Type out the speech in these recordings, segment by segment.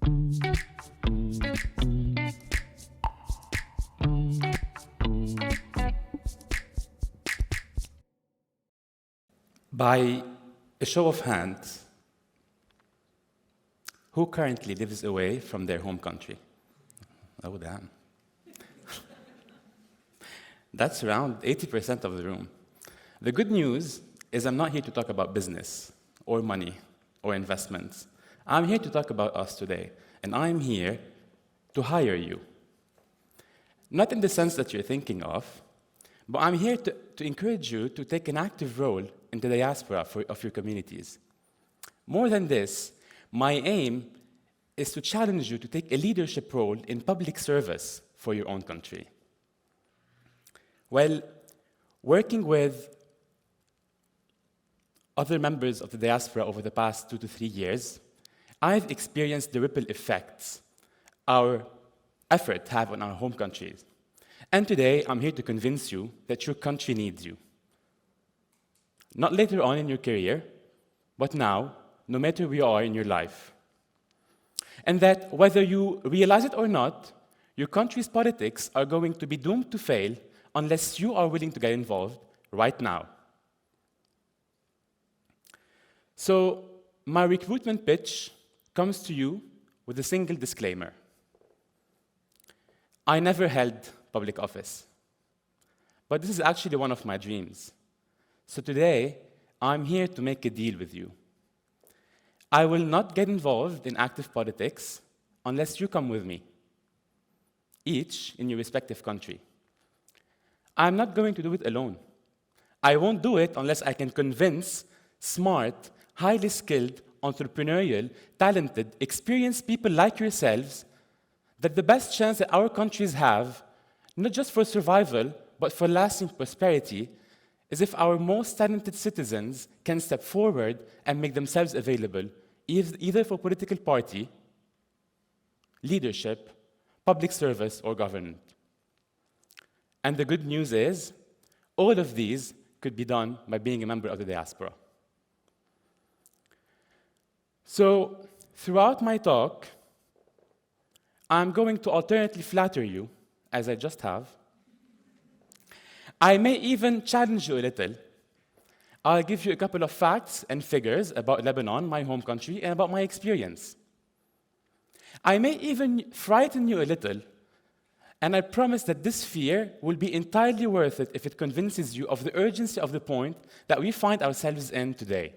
By a show of hands, who currently lives away from their home country? Oh, damn. That's around 80% of the room. The good news is I'm not here to talk about business or money or investments. I'm here to talk about us today, and I'm here to hire you. Not in the sense that you're thinking of, but I'm here to encourage you to take an active role in the diaspora of your communities. More than this, my aim is to challenge you to take a leadership role in public service for your own country. Well, working with other members of the diaspora over the past 2 to 3 years, I've experienced the ripple effects our efforts have on our home countries. And today, I'm here to convince you that your country needs you. Not later on in your career, but now, no matter where you are in your life. And that whether you realize it or not, your country's politics are going to be doomed to fail unless you are willing to get involved right now. So, my recruitment pitch comes to you with a single disclaimer. I never held public office, but this is actually one of my dreams. So today, I'm here to make a deal with you. I will not get involved in active politics unless you come with me, each in your respective country. I'm not going to do it alone. I won't do it unless I can convince smart, highly skilled, entrepreneurial, talented, experienced people like yourselves that the best chance that our countries have, not just for survival, but for lasting prosperity, is if our most talented citizens can step forward and make themselves available, either for political party, leadership, public service, or government. And the good news is, all of these could be done by being a member of the diaspora. So, throughout my talk, I'm going to alternately flatter you, as I just have. I may even challenge you a little. I'll give you a couple of facts and figures about Lebanon, my home country, and about my experience. I may even frighten you a little, and I promise that this fear will be entirely worth it if it convinces you of the urgency of the point that we find ourselves in today.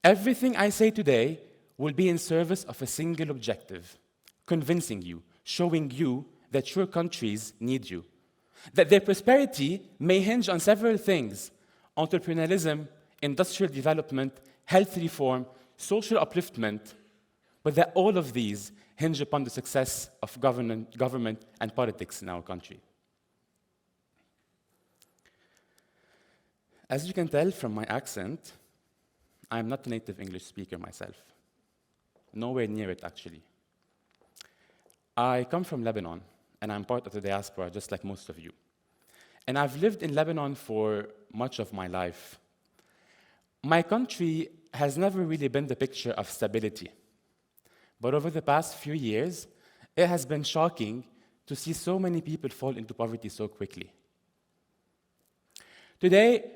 Everything I say today will be in service of a single objective: convincing you, showing you that your countries need you, that their prosperity may hinge on several things: entrepreneurialism, industrial development, health reform, social upliftment, but that all of these hinge upon the success of government and politics in our country. As you can tell from my accent, I'm not a native English speaker myself. Nowhere near it, actually. I come from Lebanon, and I'm part of the diaspora, just like most of you. And I've lived in Lebanon for much of my life. My country has never really been the picture of stability. But over the past few years, it has been shocking to see so many people fall into poverty so quickly. Today,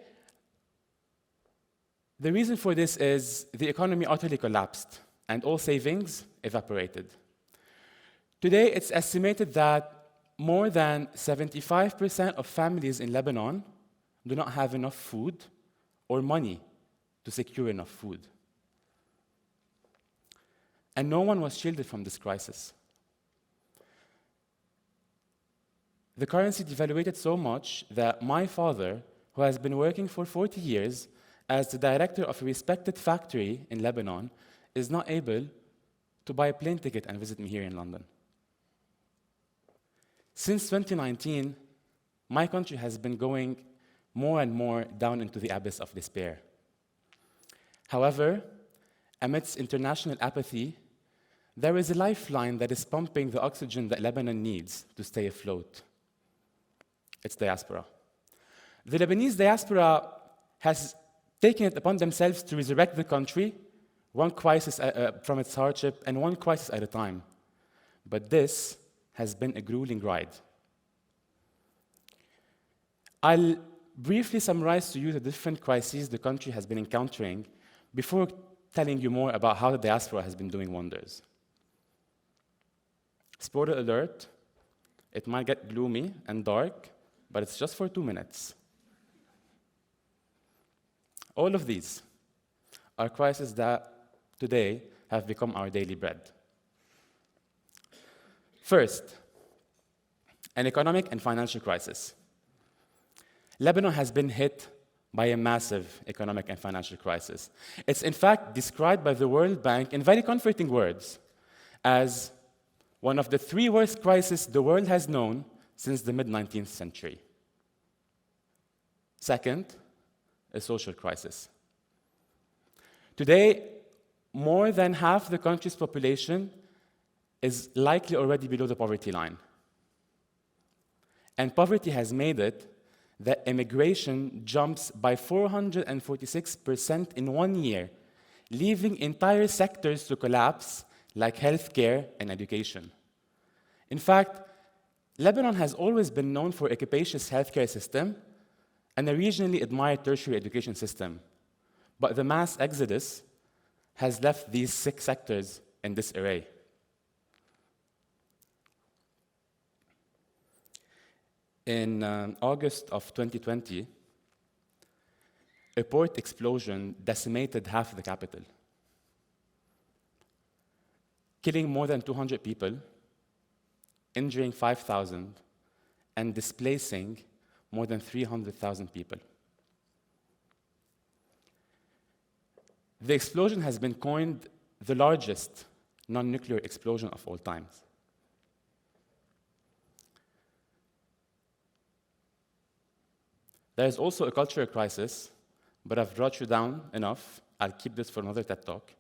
the reason for this is the economy utterly collapsed, and all savings evaporated. Today, it's estimated that more than 75% of families in Lebanon do not have enough food or money to secure enough food. And no one was shielded from this crisis. The currency devaluated so much that my father, who has been working for 40 years as the director of a respected factory in Lebanon, is not able to buy a plane ticket and visit me here in London. Since 2019, my country has been going more and more down into the abyss of despair. However, amidst international apathy, there is a lifeline that is pumping the oxygen that Lebanon needs to stay afloat. It's diaspora. The Lebanese diaspora has taken it upon themselves to resurrect the country one crisis from its hardship, and one crisis at a time. But this has been a grueling ride. I'll briefly summarize to you the different crises the country has been encountering before telling you more about how the diaspora has been doing wonders. Spoiler alert, it might get gloomy and dark, but it's just for 2 minutes. All of these are crises that today have become our daily bread. First, an economic and financial crisis. Lebanon has been hit by a massive economic and financial crisis. It's in fact described by the World Bank in very comforting words as one of the 3 worst crises the world has known since the mid-19th century. Second, a social crisis. Today, more than half the country's population is likely already below the poverty line. And poverty has made it that immigration jumps by 446% in 1 year, leaving entire sectors to collapse, like healthcare and education. In fact, Lebanon has always been known for a capacious healthcare system and a regionally admired tertiary education system. But the mass exodus has left these 6 sectors in disarray. In August of 2020, a port explosion decimated half the capital, killing more than 200 people, injuring 5,000, and displacing more than 300,000 people. The explosion has been coined the largest non-nuclear explosion of all times. There is also a cultural crisis, but I've brought you down enough. I'll keep this for another TED Talk.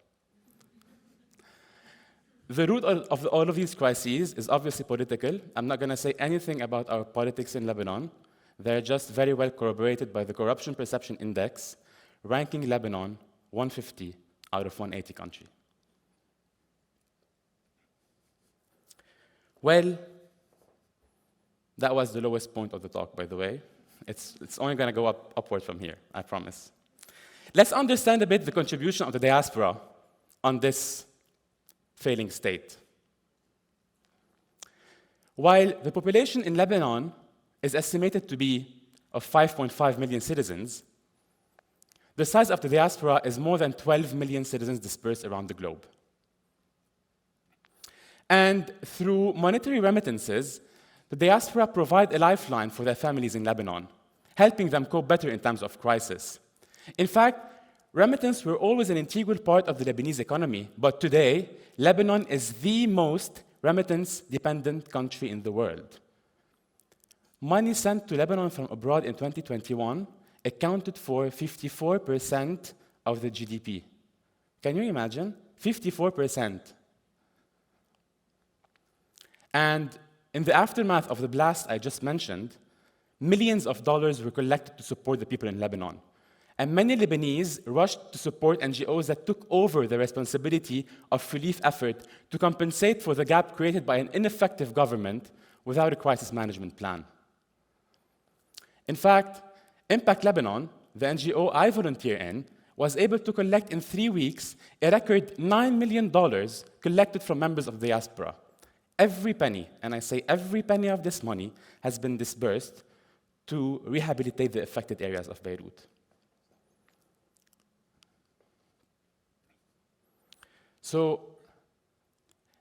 The root of all of these crises is obviously political. I'm not going to say anything about our politics in Lebanon. They're just very well corroborated by the Corruption Perception Index, ranking Lebanon 150 out of 180 countries. Well, that was the lowest point of the talk, by the way. It's only going to go upward from here, I promise. Let's understand a bit the contribution of the diaspora on this failing state. While the population in Lebanon is estimated to be of 5.5 million citizens, the size of the diaspora is more than 12 million citizens dispersed around the globe. And through monetary remittances, the diaspora provide a lifeline for their families in Lebanon, helping them cope better in times of crisis. In fact, remittances were always an integral part of the Lebanese economy, but today, Lebanon is the most remittance-dependent country in the world. Money sent to Lebanon from abroad in 2021 accounted for 54% of the GDP. Can you imagine? 54%. And in the aftermath of the blast I just mentioned, millions of dollars were collected to support the people in Lebanon. And many Lebanese rushed to support NGOs that took over the responsibility of relief effort to compensate for the gap created by an ineffective government without a crisis management plan. In fact, Impact Lebanon, the NGO I volunteer in, was able to collect in 3 weeks a record $9 million collected from members of the diaspora. Every penny, and I say every penny of this money, has been disbursed to rehabilitate the affected areas of Beirut. So,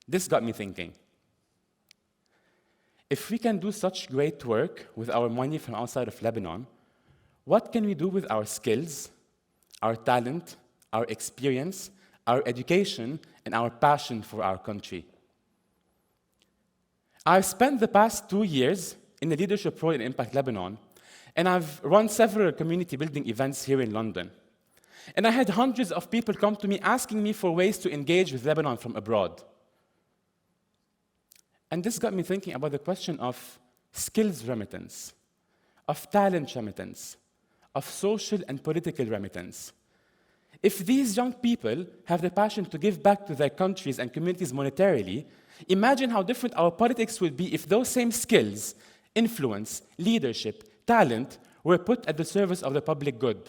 this got me thinking. If we can do such great work with our money from outside of Lebanon, what can we do with our skills, our talent, our experience, our education, and our passion for our country? I've spent the past 2 years in a leadership role in Impact Lebanon, and I've run several community building events here in London. And I had hundreds of people come to me asking me for ways to engage with Lebanon from abroad. And this got me thinking about the question of skills remittance, of talent remittance, of social and political remittance. If these young people have the passion to give back to their countries and communities monetarily, imagine how different our politics would be if those same skills, influence, leadership, talent were put at the service of the public good.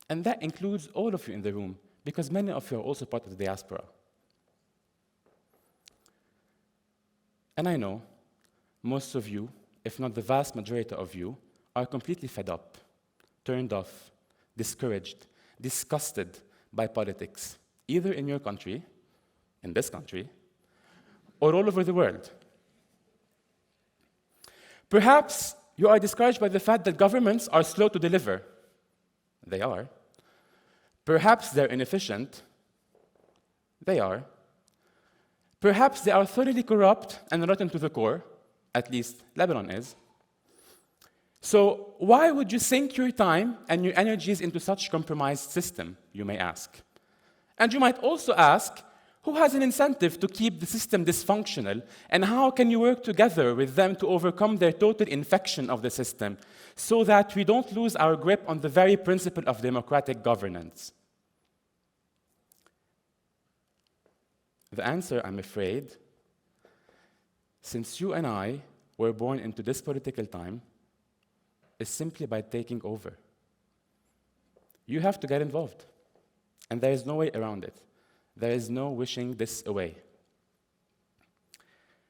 And that includes all of you in the room, because many of you are also part of the diaspora. And I know most of you, if not the vast majority of you, are completely fed up, turned off, discouraged, disgusted by politics, either in your country, in this country, or all over the world. Perhaps you are discouraged by the fact that governments are slow to deliver. They are. Perhaps they're inefficient. They are. Perhaps they are thoroughly corrupt and rotten to the core, at least Lebanon is. So why would you sink your time and your energies into such a compromised system, you may ask? And you might also ask, who has an incentive to keep the system dysfunctional, and how can you work together with them to overcome their total infection of the system so that we don't lose our grip on the very principle of democratic governance? The answer, I'm afraid, since you and I were born into this political time, is simply by taking over. You have to get involved, and there is no way around it. There is no wishing this away.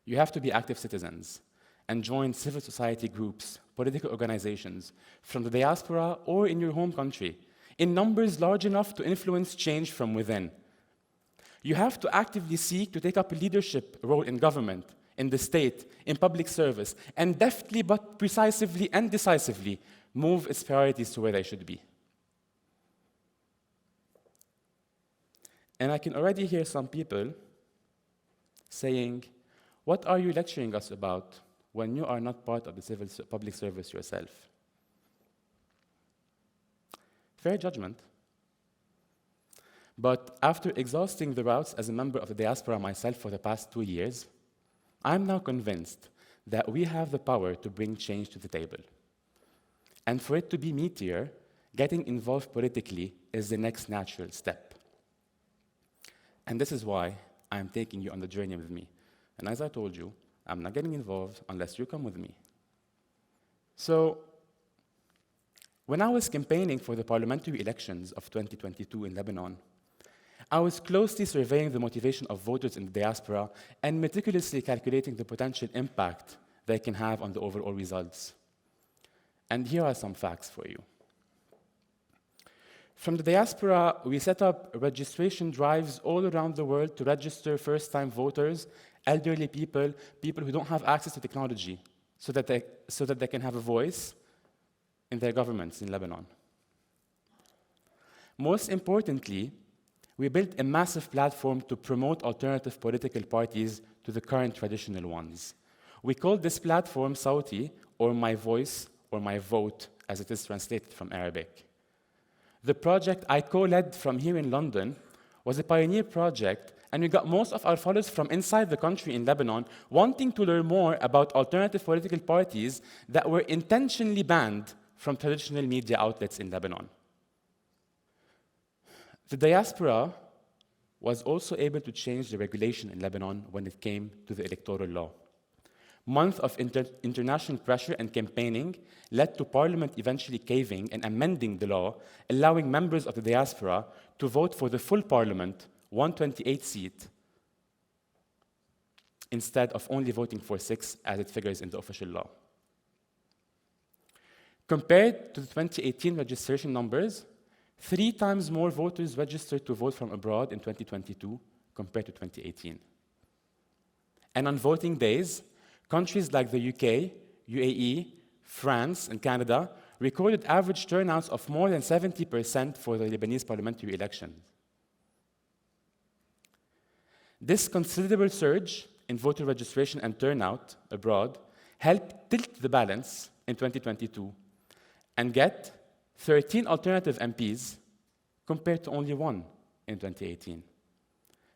You have to be active citizens and join civil society groups, political organizations, from the diaspora or in your home country, in numbers large enough to influence change from within. You have to actively seek to take up a leadership role in government, in the state, in public service, and deftly but precisely and decisively move its priorities to where they should be. And I can already hear some people saying, what are you lecturing us about when you are not part of the civil public service yourself? Fair judgment. But after exhausting the routes as a member of the diaspora myself for the past 2 years, I'm now convinced that we have the power to bring change to the table. And for it to be meatier, getting involved politically is the next natural step. And this is why I'm taking you on the journey with me. And as I told you, I'm not getting involved unless you come with me. So, when I was campaigning for the parliamentary elections of 2022 in Lebanon, I was closely surveying the motivation of voters in the diaspora and meticulously calculating the potential impact they can have on the overall results. And here are some facts for you. From the diaspora, we set up registration drives all around the world to register first-time voters, elderly people, people who don't have access to technology, so that they can have a voice in their governments in Lebanon. Most importantly, we built a massive platform to promote alternative political parties to the current traditional ones. We called this platform Sauti, or My Voice, or My Vote, as it is translated from Arabic. The project I co-led from here in London was a pioneer project, and we got most of our followers from inside the country in Lebanon wanting to learn more about alternative political parties that were intentionally banned from traditional media outlets in Lebanon. The diaspora was also able to change the regulation in Lebanon when it came to the electoral law. Months of international pressure and campaigning led to Parliament eventually caving and amending the law, allowing members of the diaspora to vote for the full Parliament, 128 seat, instead of only voting for 6 as it figures in the official law. Compared to the 2018 registration numbers, 3 times more voters registered to vote from abroad in 2022 compared to 2018. And on voting days, countries like the UK, UAE, France, and Canada recorded average turnouts of more than 70% for the Lebanese parliamentary elections. This considerable surge in voter registration and turnout abroad helped tilt the balance in 2022 and get 13 alternative MPs compared to only 1 in 2018.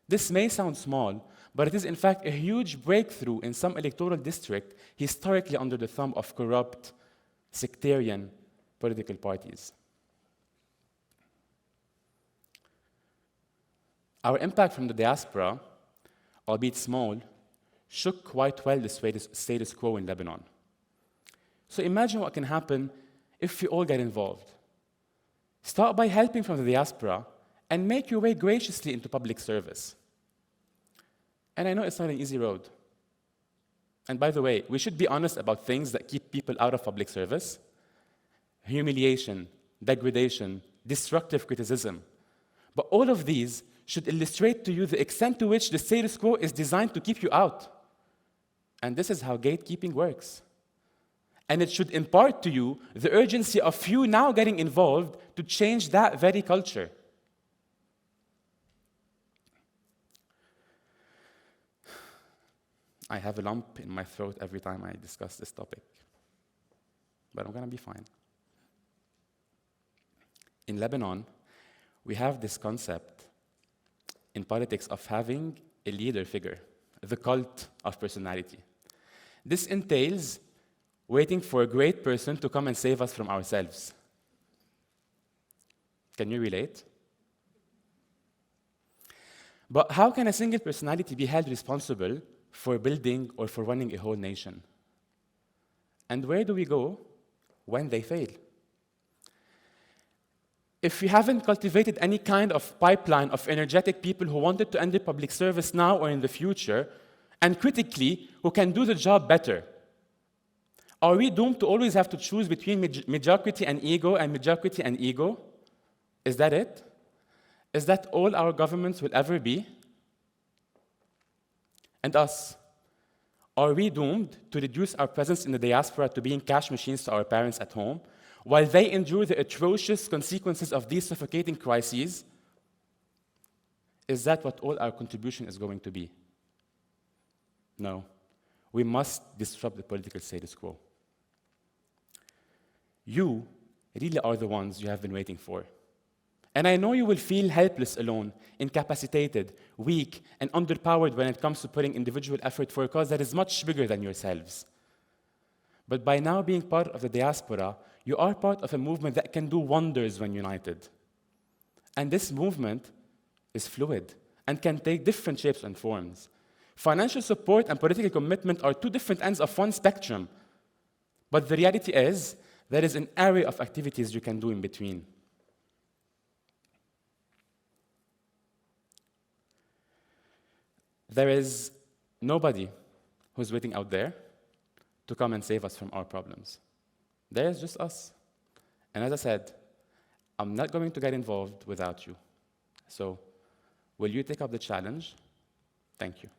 This may sound small, but it is in fact a huge breakthrough in some electoral district historically under the thumb of corrupt, sectarian political parties. Our impact from the diaspora, albeit small, shook quite well the status quo in Lebanon. So imagine what can happen if we all get involved. Start by helping from the diaspora and make your way graciously into public service. And I know it's not an easy road. And by the way, we should be honest about things that keep people out of public service. Humiliation, degradation, destructive criticism. But all of these should illustrate to you the extent to which the status quo is designed to keep you out. And this is how gatekeeping works. And it should impart to you the urgency of you now getting involved to change that very culture. I have a lump in my throat every time I discuss this topic. But I'm going to be fine. In Lebanon, we have this concept in politics of having a leader figure, the cult of personality. This entails waiting for a great person to come and save us from ourselves. Can you relate? But how can a single personality be held responsible for building or for running a whole nation? And where do we go when they fail? If we haven't cultivated any kind of pipeline of energetic people who wanted to enter public service now or in the future, and critically, who can do the job better, are we doomed to always have to choose between mediocrity and ego and mediocrity and ego? Is that it? Is that all our governments will ever be? And us, are we doomed to reduce our presence in the diaspora to being cash machines to our parents at home, while they endure the atrocious consequences of these suffocating crises? Is that what all our contribution is going to be? No. We must disrupt the political status quo. You really are the ones you have been waiting for. And I know you will feel helpless alone, incapacitated, weak, and underpowered when it comes to putting individual effort for a cause that is much bigger than yourselves. But by now being part of the diaspora, you are part of a movement that can do wonders when united. And this movement is fluid and can take different shapes and forms. Financial support and political commitment are two different ends of one spectrum. But the reality is, there is an array of activities you can do in between. There is nobody who's waiting out there to come and save us from our problems. There's just us. And as I said, I'm not going to get involved without you. So, will you take up the challenge? Thank you.